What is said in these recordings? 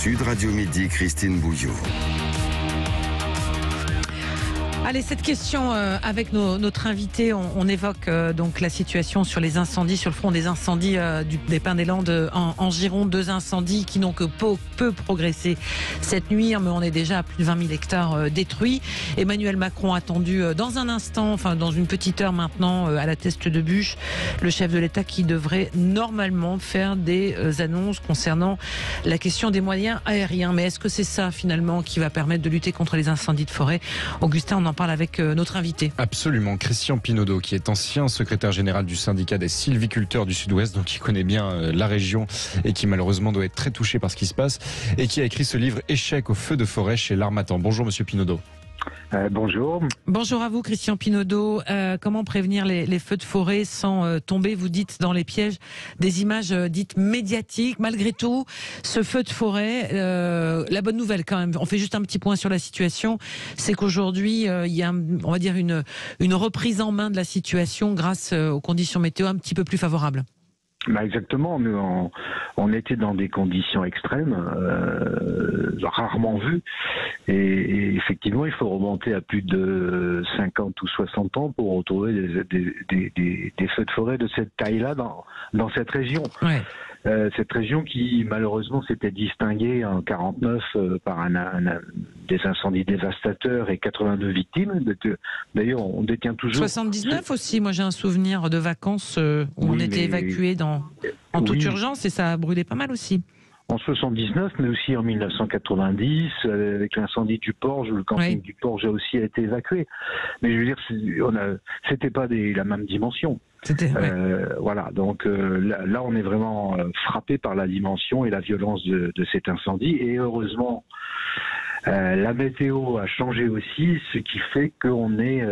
Sud Radio Midi, Christine Bouillot. Allez, cette question avec notre invité, on évoque donc la situation sur les incendies, sur le front des incendies des Pins des Landes en Gironde. 2 incendies qui n'ont que peu progressé cette nuit, mais on est déjà à plus de 20 000 hectares détruits. Emmanuel Macron attendu dans un instant, enfin dans une petite heure maintenant, à la Teste de Buch, le chef de l'État qui devrait normalement faire des annonces concernant la question des moyens aériens. Mais est-ce que c'est ça finalement qui va permettre de lutter contre les incendies de forêt? Augustin, on en parle avec notre invité. Absolument, Christian Pinaudot, qui est ancien secrétaire général du syndicat des sylviculteurs du Sud-Ouest, donc qui connaît bien la région et qui malheureusement doit être très touché par ce qui se passe, et qui a écrit ce livre Échec au feu de forêt chez l'Harmattan. Bonjour Monsieur Pinaudot. Bonjour. Bonjour à vous Christian Pinaudot. Comment prévenir les feux de forêt sans tomber, vous dites, dans les pièges des images dites médiatiques? Malgré tout, ce feu de forêt, la bonne nouvelle quand même, on fait juste un petit point sur la situation, c'est qu'aujourd'hui il y a, on va dire, une reprise en main de la situation grâce aux conditions météo un petit peu plus favorables. Exactement, nous on était dans des conditions extrêmes, rarement vues, et effectivement il faut remonter à plus de 50 ou 60 ans pour retrouver des feux de forêt de cette taille-là dans cette région. Ouais. Cette région qui malheureusement s'était distinguée en 49 par des incendies dévastateurs et 82 victimes. D'ailleurs, on détient toujours... 79 aussi, moi j'ai un souvenir de vacances où on était évacué en toute urgence et ça a brûlé pas mal aussi. En 79, mais aussi en 1990, avec l'incendie du Porge, où le camping du Porge a aussi été évacué. Mais je veux dire, c'était pas la même dimension. Voilà, donc là on est vraiment frappé par la dimension et la violence de cet incendie, et heureusement la météo a changé aussi, ce qui fait qu'on est,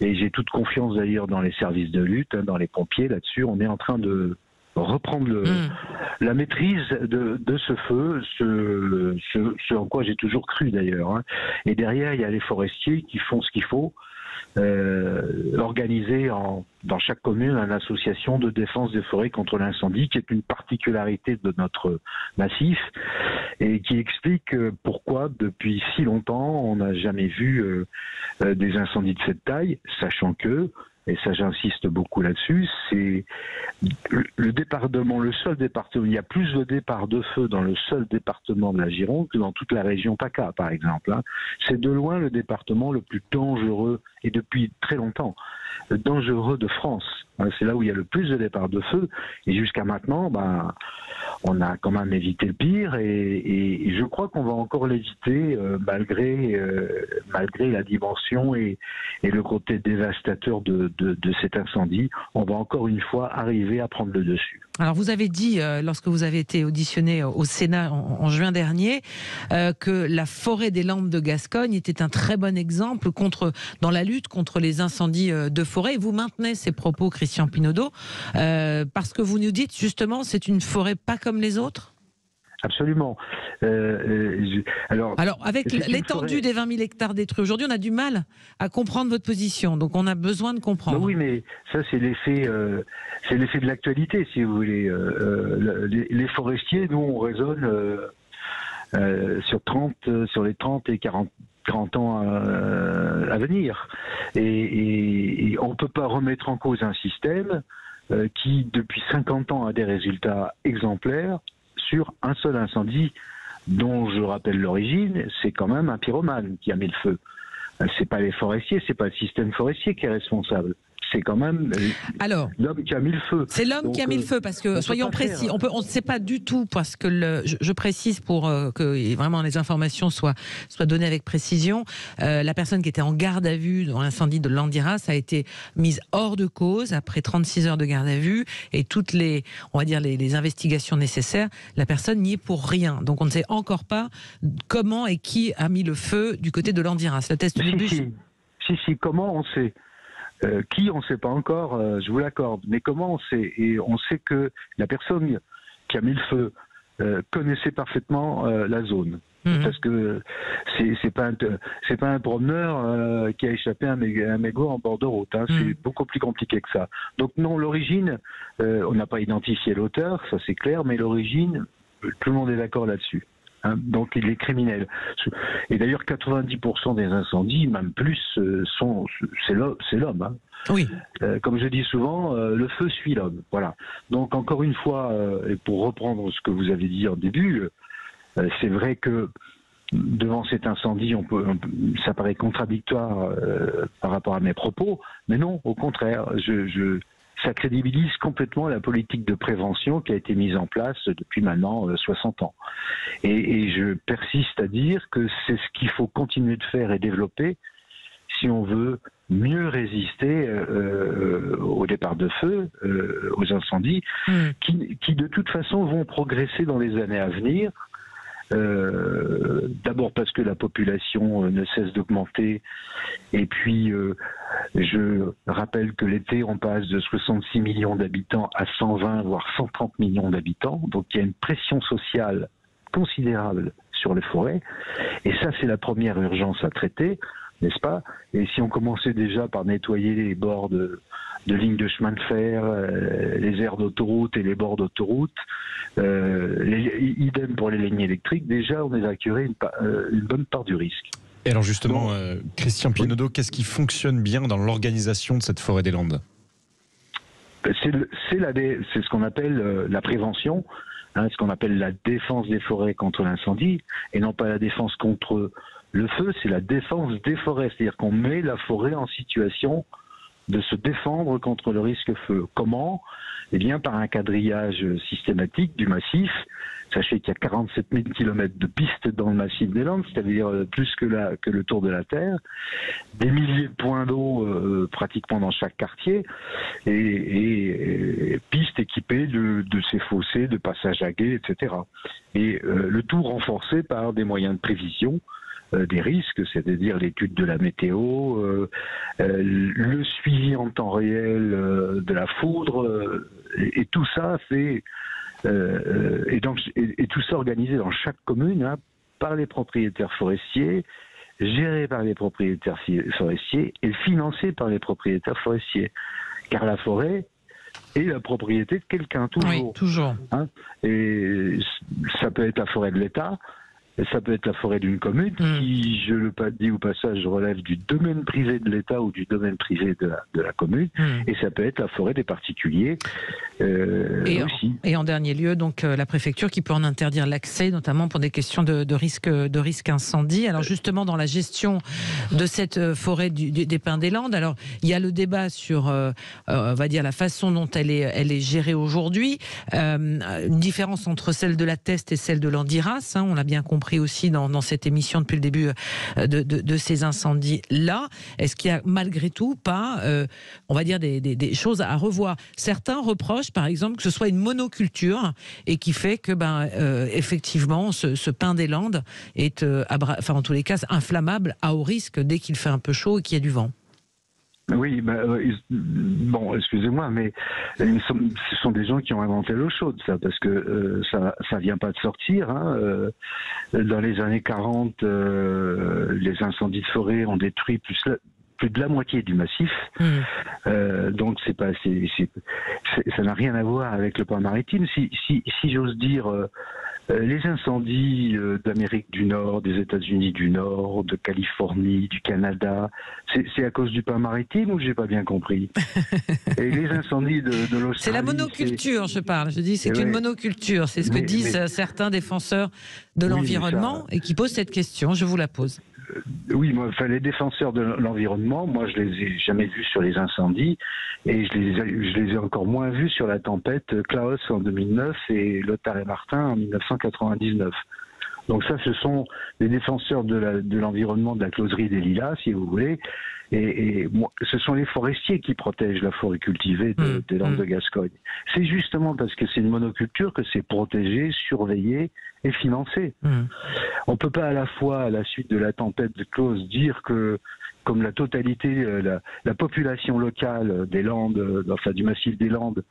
et j'ai toute confiance d'ailleurs dans les services de lutte, dans les pompiers là-dessus, on est en train de reprendre la maîtrise de ce feu, ce en quoi j'ai toujours cru d'ailleurs, hein. Et derrière il y a les forestiers qui font ce qu'il faut, organiser dans chaque commune une association de défense des forêts contre l'incendie, qui est une particularité de notre massif et qui explique pourquoi depuis si longtemps on n'a jamais vu des incendies de cette taille, sachant que, et ça j'insiste beaucoup là-dessus, c'est le département, le seul département, il y a plus de départs de feu dans le seul département de la Gironde que dans toute la région PACA par exemple, hein. C'est de loin le département le plus dangereux, et depuis très longtemps, dangereux de France. C'est là où il y a le plus de départs de feu, et jusqu'à maintenant, on a quand même évité le pire, et je crois qu'on va encore l'éviter malgré la dimension et le côté dévastateur de cet incendie. On va encore une fois arriver à prendre le dessus. Alors vous avez dit, lorsque vous avez été auditionné au Sénat en juin dernier, que la forêt des Landes de Gascogne était un très bon exemple dans la lutte contre les incendies de forêt. Et vous maintenez ces propos, Christian Pinaudot, parce que vous nous dites justement c'est une forêt pas comme les autres? Absolument. Alors, avec l'étendue des 20 000 hectares détruits aujourd'hui, on a du mal à comprendre votre position. Donc, on a besoin de comprendre. Oui, mais ça, c'est l'effet de l'actualité, si vous voulez. Les forestiers, nous, on raisonne sur les 30 et 40 ans à venir. Et on ne peut pas remettre en cause un système qui, depuis 50 ans, a des résultats exemplaires sur un seul incendie dont je rappelle l'origine, c'est quand même un pyromane qui a mis le feu. C'est pas les forestiers, c'est pas le système forestier qui est responsable. C'est quand même l'homme qui a mis le feu. C'est l'homme qui a mis le feu, parce que, soyons précis, on ne sait pas du tout, parce que je précise pour que vraiment les informations soient données avec précision, la personne qui était en garde à vue dans l'incendie de Landiras a été mise hors de cause après 36 heures de garde à vue, et toutes les investigations nécessaires, la personne n'y est pour rien. Donc on ne sait encore pas comment et qui a mis le feu du côté de Landiras. La Teste de Buch. Si, comment on sait? Qui, on ne sait pas encore, je vous l'accorde, mais comment on sait? Et on sait que la personne qui a mis le feu connaissait parfaitement la zone. Parce que c'est pas un promeneur qui a échappé à un mégot en bord de route, hein. C'est beaucoup plus compliqué que ça. Donc non, l'origine, on n'a pas identifié l'auteur, ça c'est clair, mais l'origine, tout le monde est d'accord là-dessus. hein, donc il est criminel. Et d'ailleurs 90% des incendies, même plus, c'est l'homme. Hein. Oui. Comme je dis souvent, le feu suit l'homme. Voilà. Donc encore une fois, et pour reprendre ce que vous avez dit en début, c'est vrai que devant cet incendie, ça paraît contradictoire par rapport à mes propos, mais non, au contraire, ça crédibilise complètement la politique de prévention qui a été mise en place depuis maintenant 60 ans. Et je persiste à dire que c'est ce qu'il faut continuer de faire et développer si on veut mieux résister au départ de feu, aux incendies, qui de toute façon vont progresser dans les années à venir. D'abord parce que la population ne cesse d'augmenter, et puis je rappelle que l'été on passe de 66 millions d'habitants à 120 voire 130 millions d'habitants, donc il y a une pression sociale considérable sur les forêts, et ça c'est la première urgence à traiter, n'est-ce pas? Et si on commençait déjà par nettoyer les bords de lignes de chemin de fer, les aires d'autoroute et les bords d'autoroute, idem pour les lignes électriques, déjà on évacuerait une bonne part du risque. Et alors justement, Christian Pinaudot, qu'est-ce qui fonctionne bien dans l'organisation de cette forêt des Landes? C'est ce qu'on appelle la prévention, hein, ce qu'on appelle la défense des forêts contre l'incendie, et non pas la défense contre le feu, c'est la défense des forêts, c'est-à-dire qu'on met la forêt en situation de se défendre contre le risque feu. Comment? Eh bien, par un quadrillage systématique du massif. Sachez qu'il y a 47 000 km de pistes dans le massif des Landes, c'est-à-dire plus que le tour de la Terre. Des milliers de points d'eau pratiquement dans chaque quartier, et pistes équipées de ces fossés, de passages à gué, etc. Et le tout renforcé par des moyens de prévision des risques, c'est-à-dire l'étude de la météo, le suivi en temps réel de la foudre, et tout ça fait et tout ça organisé dans chaque commune, hein, par les propriétaires forestiers, géré par les propriétaires forestiers et financé par les propriétaires forestiers, car la forêt est la propriété de quelqu'un, toujours. Oui, toujours. Hein, et ça peut être la forêt de l'État. Ça peut être la forêt d'une commune qui, je le dis au passage, relève du domaine privé de l'État ou du domaine privé de la commune. Et ça peut être la forêt des particuliers aussi. Et en dernier lieu, donc la préfecture qui peut en interdire l'accès, notamment pour des questions de risque incendie. Alors justement, dans la gestion de cette forêt des Pins des Landes, alors il y a le débat sur, on va dire, la façon dont elle est gérée aujourd'hui. Une différence entre celle de la Teste et celle de l'Andiras, hein, on l'a bien compris aussi dans cette émission depuis le début de ces incendies-là. Est-ce qu'il y a malgré tout pas, on va dire, des choses à revoir? Certains reprochent, par exemple, que ce soit une monoculture et qui fait que, effectivement, ce pin des Landes est, en tous les cas, inflammable à haut risque dès qu'il fait un peu chaud et qu'il y a du vent. Oui, bon, excusez-moi, mais ce sont des gens qui ont inventé l'eau chaude, ça, parce que ça vient pas de sortir. Hein. Dans les années 40, les incendies de forêt ont détruit plus de la moitié du massif. Donc ça n'a rien à voir avec le pin maritime. Si j'ose dire, les incendies d'Amérique du Nord, des États-Unis du Nord, de Californie, du Canada, c'est à cause du pin maritime ou j'ai pas bien compris? Et les incendies de l'Australie... C'est la monoculture, je parle. Je dis c'est une monoculture. C'est ce que disent certains défenseurs de l'environnement et qui posent cette question. Je vous la pose. Oui, les défenseurs de l'environnement, moi je les ai jamais vus sur les incendies et je les ai encore moins vus sur la tempête Klaus en 2009 et Lothar et Martin en 1999. Donc ça, ce sont les défenseurs de l'environnement, de la closerie des Lilas, si vous voulez. Et ce sont les forestiers qui protègent la forêt cultivée des Landes de Gascogne. C'est justement parce que c'est une monoculture que c'est protégé, surveillé et financé. On ne peut pas à la fois, à la suite de la tempête de Klaus, dire que, comme la totalité, la population locale des Landes, du massif des Landes,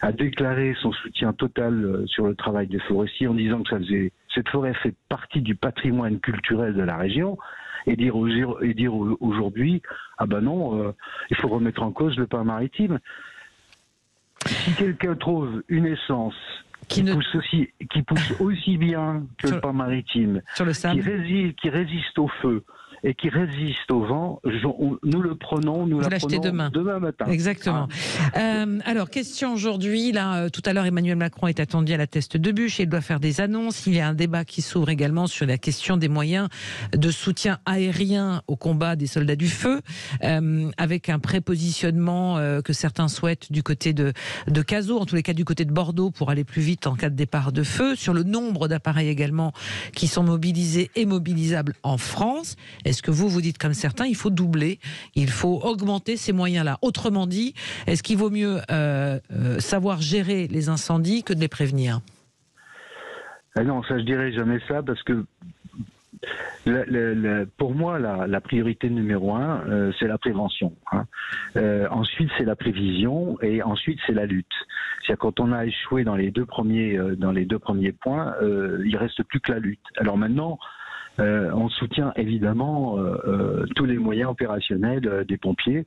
a déclaré son soutien total sur le travail des forestiers en disant que cette forêt fait partie du patrimoine culturel de la région, et dire aujourd'hui, ah ben non, il faut remettre en cause le pin maritime. Si quelqu'un trouve une essence qui pousse aussi bien que le pan maritime, sur le sable, qui résiste au feu et qui résiste au vent, nous le prenons, nous l'achetons demain matin. Exactement. Alors, question aujourd'hui, là, tout à l'heure, Emmanuel Macron est attendu à la Teste de Bûche et il doit faire des annonces. Il y a un débat qui s'ouvre également sur la question des moyens de soutien aérien au combat des soldats du feu, avec un prépositionnement que certains souhaitent du côté de Cazaux, en tous les cas du côté de Bordeaux, pour aller plus vite en cas de départ de feu, sur le nombre d'appareils également qui sont mobilisés et mobilisables en France. Est-ce que vous dites comme certains, il faut doubler, il faut augmenter ces moyens-là? Autrement dit, est-ce qu'il vaut mieux savoir gérer les incendies que de les prévenir? Non, ça je dirais jamais ça, parce que pour moi, la priorité numéro 1, c'est la prévention. Ensuite, c'est la prévision, et ensuite, c'est la lutte. C'est-à-dire, quand on a échoué dans les deux premiers points, il reste plus que la lutte. Alors maintenant, on soutient évidemment tous les moyens opérationnels des pompiers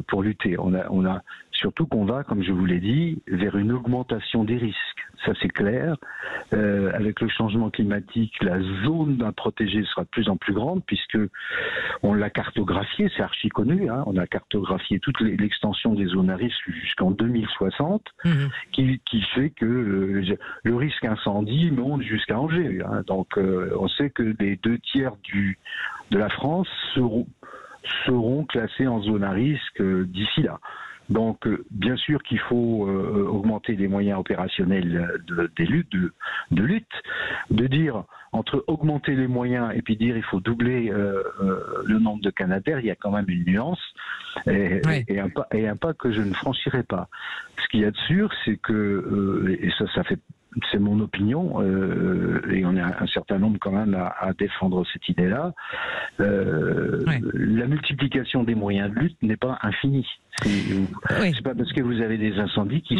pour lutter. On a surtout qu'on va, comme je vous l'ai dit, vers une augmentation des risques. Ça c'est clair. Avec le changement climatique, la zone à protéger sera de plus en plus grande, puisque on l'a cartographié, c'est archi connu. On a cartographié toute l'extension des zones à risque jusqu'en 2060, qui fait que le risque incendie monte jusqu'à Angers. Donc on sait que les 2/3 de la France seront classés en zone à risque d'ici là. Donc, bien sûr qu'il faut augmenter les moyens opérationnels de lutte, de dire, entre augmenter les moyens et puis dire il faut doubler le nombre de Canadair, il y a quand même une nuance et un pas que je ne franchirai pas. Ce qu'il y a de sûr, c'est que, et c'est mon opinion, et on est un certain nombre quand même à défendre cette idée-là, la multiplication des moyens de lutte n'est pas infinie. C'est pas parce que vous avez des incendies qu'il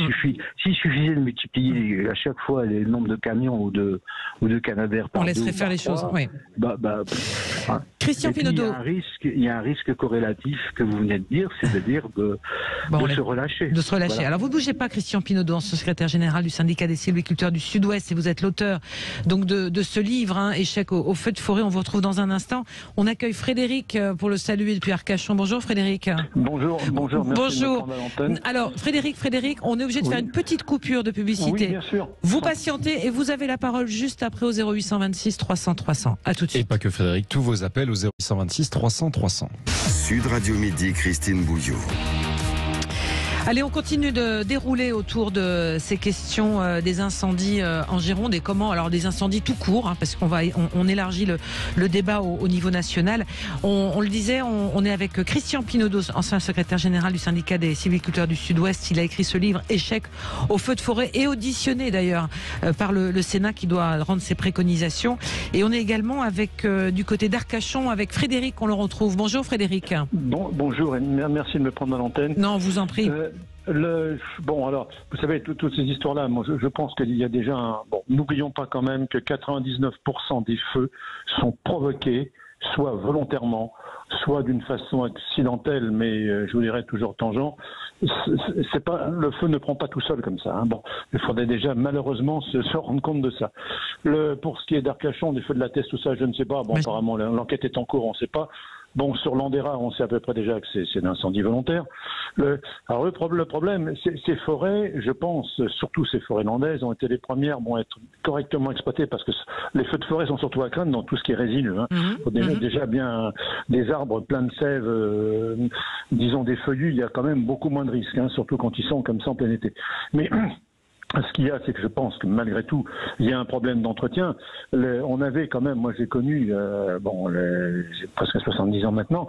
s'il suffisait de multiplier à chaque fois le nombre de camions ou de Canadair par on laisserait faire les choses. Christian Pinaudot. Il y a un risque corrélatif que vous venez de dire, c'est-à-dire de se relâcher. De se relâcher. Voilà. Alors vous ne bougez pas, Christian Pinaudot, secrétaire général du syndicat des sylviculteurs du Sud-Ouest, et vous êtes l'auteur donc de ce livre, Échec au feu de forêt. On vous retrouve dans un instant. On accueille Frédéric pour le saluer depuis Arcachon. Bonjour Frédéric. Bonjour. Bonjour. Alors Frédéric, on est obligé de faire une petite coupure de publicité. Oui, bien sûr. Vous patientez et vous avez la parole juste après au 0826 300 300. À tout de suite. Et pas que Frédéric, tous vos appels au 0826 300 300. Sud Radio Midi, Christine Bouillot. Allez, on continue de dérouler autour de ces questions des incendies en Gironde et comment, alors des incendies tout court, parce qu'on élargit le débat au niveau national. On le disait, on est avec Christian Pinaudot, ancien secrétaire général du syndicat des sylviculteurs du Sud-Ouest. Il a écrit ce livre Échec au feu de forêt et auditionné d'ailleurs par le Sénat qui doit rendre ses préconisations. Et on est également avec du côté d'Arcachon avec Frédéric, on le retrouve. Bonjour Frédéric. Bonjour et merci de me prendre à l'antenne. Non, vous en prie. Alors, vous savez, toutes ces histoires-là, moi, je pense qu'il y a déjà n'oublions pas quand même que 99% des feux sont provoqués, soit volontairement, soit d'une façon accidentelle, mais je vous dirais toujours tangent. Le feu ne prend pas tout seul comme ça. Il faudrait déjà malheureusement se rendre compte de ça. Pour ce qui est d'Arcachon, des feux de la Teste, tout ça, je ne sais pas. Apparemment, l'enquête est en cours, on ne sait pas. Sur l'Andera, on sait à peu près déjà que c'est d'incendie volontaire. Le problème, ces forêts, je pense, surtout ces forêts landaises, ont été les premières à être correctement exploitées parce que les feux de forêt sont surtout à craindre dans tout ce qui est résineux. Déjà bien des arbres pleins de sève, disons des feuillus, il y a quand même beaucoup moins de risques, surtout quand ils sont comme ça en plein été. Mais ce qu'il y a, c'est que je pense que malgré tout, il y a un problème d'entretien. On avait quand même, moi j'ai connu, j'ai presque 70 ans maintenant,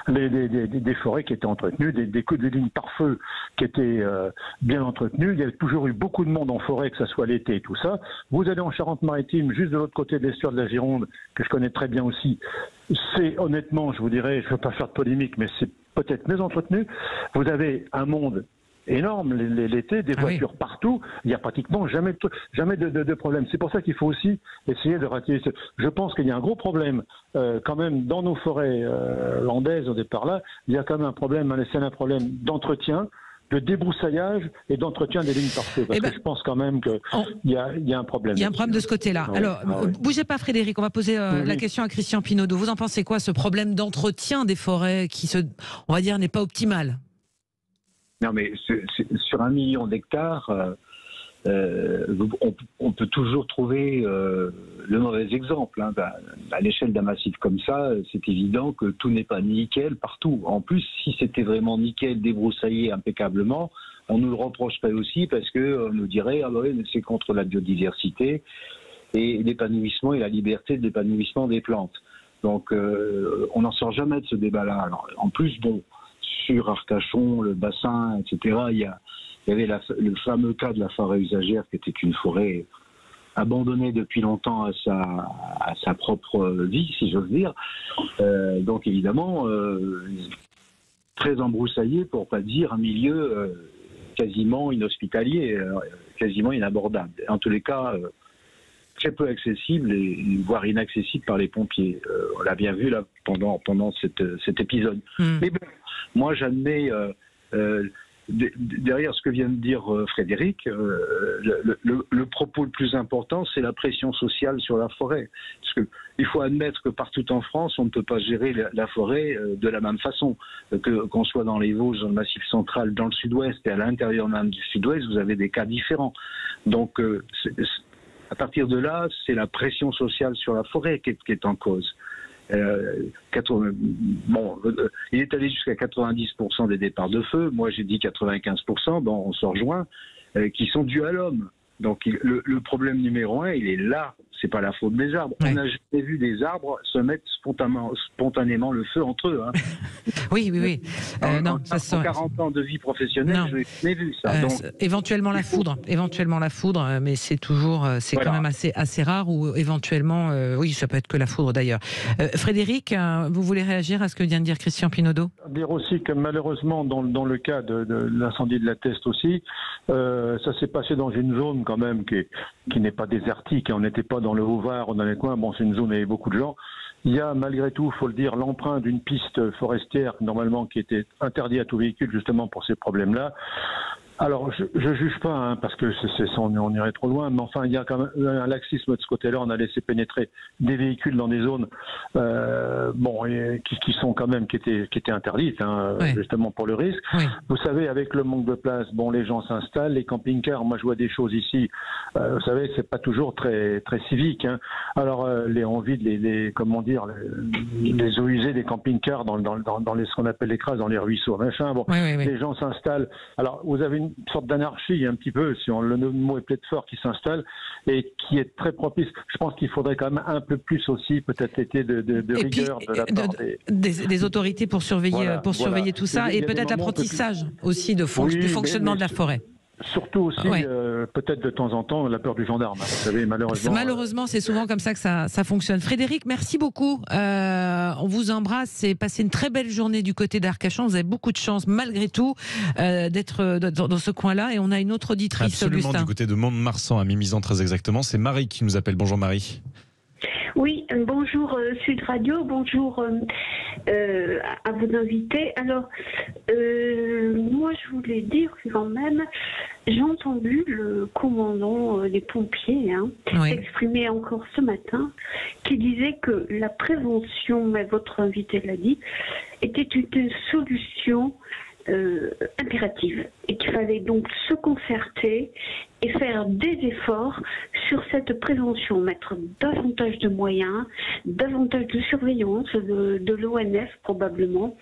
des forêts qui étaient entretenues, des lignes par feu qui étaient bien entretenues. Il y a toujours eu beaucoup de monde en forêt, que ce soit l'été et tout ça. Vous allez en Charente-Maritime, juste de l'autre côté de l'estuaire de la Gironde, que je connais très bien aussi. C'est honnêtement, je vous dirais, je ne veux pas faire de polémique, mais c'est peut-être mieux entretenu. Vous avez un monde énorme l'été, des voitures partout, il n'y a pratiquement jamais de problème. C'est pour ça qu'il faut aussi essayer de rater. Je pense qu'il y a un gros problème quand même dans nos forêts landaises au départ là, il y a quand même un problème d'entretien de débroussaillage et d'entretien des lignes par feu. Parce que je pense quand même qu'il y a un problème. Il y a un problème de ce côté-là. Alors, bougez pas Frédéric, on va poser la question à Christian Pinaudot. Vous en pensez quoi, ce problème d'entretien des forêts qui, on va dire, n'est pas optimal? Non, mais sur 1 million d'hectares, on peut toujours trouver le mauvais exemple. Hein. À l'échelle d'un massif comme ça, c'est évident que tout n'est pas nickel partout. En plus, si c'était vraiment nickel, débroussaillé impeccablement, on nous le reprocherait aussi parce qu'on nous dirait ah bah oui, mais c'est contre la biodiversité et l'épanouissement et la liberté de l'épanouissement des plantes. Donc on n'en sort jamais de ce débat-là. Alors, en plus, bon, sur Arcachon, le bassin, etc., il y avait le fameux cas de la forêt usagère qui était une forêt abandonnée depuis longtemps à sa propre vie, si j'ose dire. Donc évidemment, très embroussaillé, pour pas dire un milieu quasiment inhospitalier, quasiment inabordable. En tous les cas, très peu accessible et voire inaccessible par les pompiers. On l'a bien vu là pendant cet épisode. Mais bon, moi j'admets derrière ce que vient de dire Frédéric, le propos le plus important, c'est la pression sociale sur la forêt. Parce qu'il faut admettre que partout en France, on ne peut pas gérer la forêt de la même façon. Qu'on soit dans les Vosges, dans le Massif central, dans le Sud-Ouest et à l'intérieur même du Sud-Ouest, vous avez des cas différents. Donc, à partir de là, c'est la pression sociale sur la forêt qui est en cause. Il est allé jusqu'à 90% des départs de feu. Moi, j'ai dit 95%. Bon, on se rejoint, qui sont dus à l'homme. Donc, le problème numéro 1, il est là. C'est pas la faute des arbres. Oui. On n'a jamais vu des arbres se mettre spontanément le feu entre eux. Hein. Oui. En 40 ans de vie professionnelle, je n'ai jamais vu ça. Donc, éventuellement la foudre, mais c'est toujours, quand même assez rare. Ou éventuellement, oui, ça peut être que la foudre d'ailleurs. Frédéric, vous voulez réagir à ce que vient de dire Christian Pinaudot? Dire aussi que malheureusement, dans le cas de l'incendie de la Teste aussi, ça s'est passé dans une zone quand même qui n'est pas désertique. On n'était pas dans le Haut-Var ou dans les coins. Bon, c'est une zone où il y avait beaucoup de gens. Il y a malgré tout, il faut le dire, l'empreinte d'une piste forestière normalement qui était interdite à tout véhicule justement pour ces problèmes-là. Alors, je juge pas, hein, parce que on irait trop loin, mais enfin, il y a quand même un laxisme de ce côté-là. On a laissé pénétrer des véhicules dans des zones, qui sont quand même, qui étaient interdites, hein, justement pour le risque. Oui. Vous savez, avec le manque de place, bon, les gens s'installent, les camping-cars. Moi, je vois des choses ici. Vous savez, c'est pas toujours très civique. Hein. Alors, on vide les eaux usées des camping-cars dans ce qu'on appelle les crasses, dans les ruisseaux, machin. Bon, les gens s'installent. Alors, vous avez une sorte d'anarchie un petit peu, si le mot est peut-être fort, qui s'installe et qui est très propice. Je pense qu'il faudrait quand même un peu plus aussi peut-être de rigueur de la part des autorités pour surveiller tout ça et peut-être l'apprentissage aussi du fonctionnement de la forêt. Surtout aussi, peut-être de temps en temps, la peur du gendarme. Vous savez, malheureusement. Malheureusement, c'est souvent comme ça que ça fonctionne. Frédéric, merci beaucoup. On vous embrasse et passez une très belle journée du côté d'Arcachon. Vous avez beaucoup de chance, malgré tout, d'être dans ce coin-là. Et on a une autre auditrice, absolument, Augustin. Du côté de Mont-de-Marsan, à Mimizan, très exactement. C'est Marie qui nous appelle. Bonjour Marie. Oui, bonjour Sud Radio, bonjour à vos invités. Alors, moi je voulais dire quand même, j'ai entendu le commandant des pompiers exprimer encore ce matin, qui disait que la prévention, mais votre invité l'a dit, était une solution impérative et qu'il fallait donc se concerter et faire des efforts sur cette prévention, mettre davantage de moyens, davantage de surveillance de l'ONF probablement.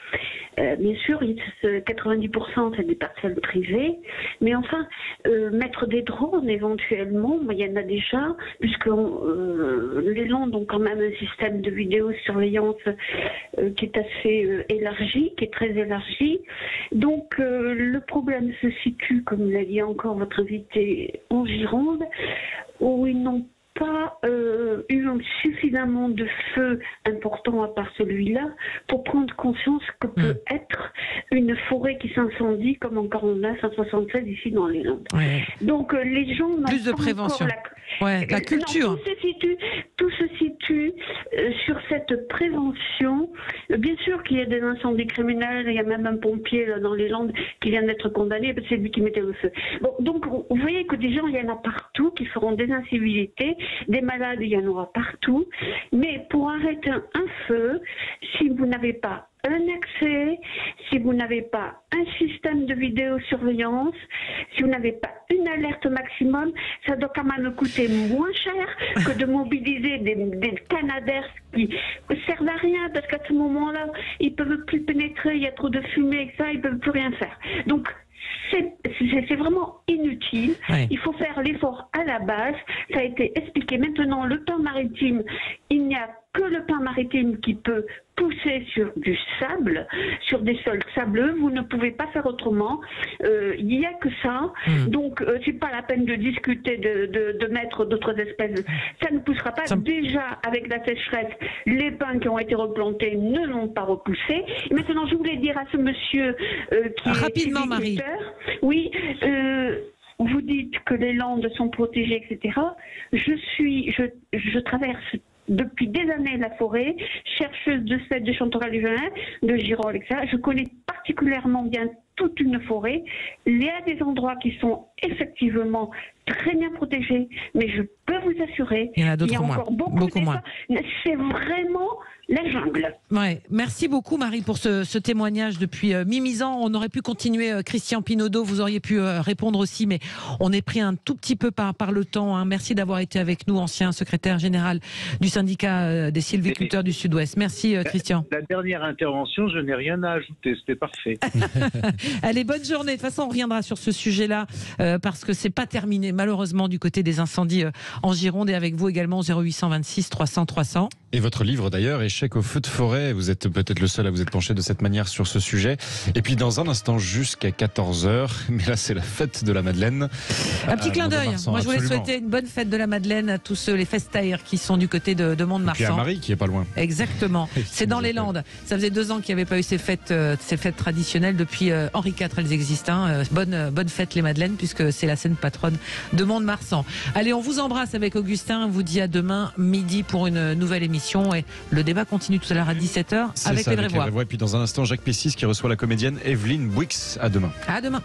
Bien sûr, 90% c'est des parcelles privées, mais enfin, mettre des drones éventuellement, il y en a déjà, puisque les Landes ont quand même un système de vidéosurveillance qui est assez élargi, qui est très élargi. Donc le problème se situe, comme l'a dit encore votre invité, en Gironde, où ils n'ont pas eu suffisamment de feux importants à part celui-là pour prendre conscience que peut être une forêt qui s'incendie comme en 49, 176 ici dans les Landes. Donc les gens n'ont plus de pas prévention. La culture. Non, tout se situe sur cette prévention Bien sûr qu'il y a des incendies criminels, il y a même un pompier là, dans les Landes qui vient d'être condamné, parce que c'est lui qui mettait le feu. Bon, donc vous voyez que des gens, il y en a partout qui feront des incivilités, des malades, il y en aura partout. Mais pour arrêter un feu, si vous n'avez pas un accès, si vous n'avez pas un système de vidéosurveillance, si vous n'avez pas une alerte maximum, ça doit quand même coûter moins cher que de mobiliser des Canadair qui ne servent à rien, parce qu'à ce moment-là, ils ne peuvent plus pénétrer, il y a trop de fumée et ça, ils ne peuvent plus rien faire. Donc, c'est vraiment inutile. Oui. Il faut faire l'effort à la base. Ça a été expliqué. Maintenant, le pain maritime, il n'y a que le pain maritime qui peut pousser sur du sable, sur des sols sableux. Vous ne pouvez pas faire autrement. Il n'y a que ça. Donc, c'est pas la peine de discuter de mettre d'autres espèces. Ça ne poussera pas. Déjà, avec la sécheresse, les pins qui ont été replantés ne l'ont pas repoussé. Et maintenant, je voulais dire à ce monsieur qui rapidement, est Marie. Oui, vous dites que les landes sont protégées, etc. Je traverse depuis des années la forêt, chercheuse de sel de Chantoral-du-Vin, de Girolles, etc. Je connais particulièrement bien toute une forêt. Il y a des endroits qui sont effectivement très bien protégés, mais je peux vous assurer il y en a d'autres qu'il y a moins. encore beaucoup moins. C'est vraiment la jungle. Ouais. Merci beaucoup Marie pour ce témoignage depuis Mimizan. On aurait pu continuer, Christian Pinaudot, vous auriez pu répondre aussi, mais on est pris un tout petit peu par le temps. Hein. Merci d'avoir été avec nous, ancien secrétaire général du syndicat des sylviculteurs du Sud-Ouest. Merci Christian. La dernière intervention, je n'ai rien à ajouter, c'était parfait. Allez, bonne journée. De toute façon, on reviendra sur ce sujet-là parce que c'est pas terminé, malheureusement, du côté des incendies en Gironde, et avec vous également 0826 300 300. Et votre livre d'ailleurs, Échec au feu de forêt, vous êtes peut-être le seul à vous être penché de cette manière sur ce sujet. Et puis dans un instant, jusqu'à 14h, mais là c'est la fête de la Madeleine. Un petit clin d'œil. Moi je voulais absolument. souhaiter une bonne fête de la Madeleine à tous les festaires qui sont du côté de Et puis à Mont-de-Marsan. Marie qui est pas loin. Exactement. C'est dans les Landes. Ça faisait 2 ans qu'il n'y avait pas eu ces fêtes traditionnelles. Depuis Henri IV, elles existent. Hein. Bonne fête les Madeleines, puisque c'est la sainte patronne de Mont-de-Marsan. Allez, on vous embrasse avec Augustin. On vous dit à demain midi pour une nouvelle émission. Et le débat continue tout à l'heure à 17h avec les Brévois. Et puis dans un instant, Jacques Pessis qui reçoit la comédienne Evelyne Bouix. À demain. À demain.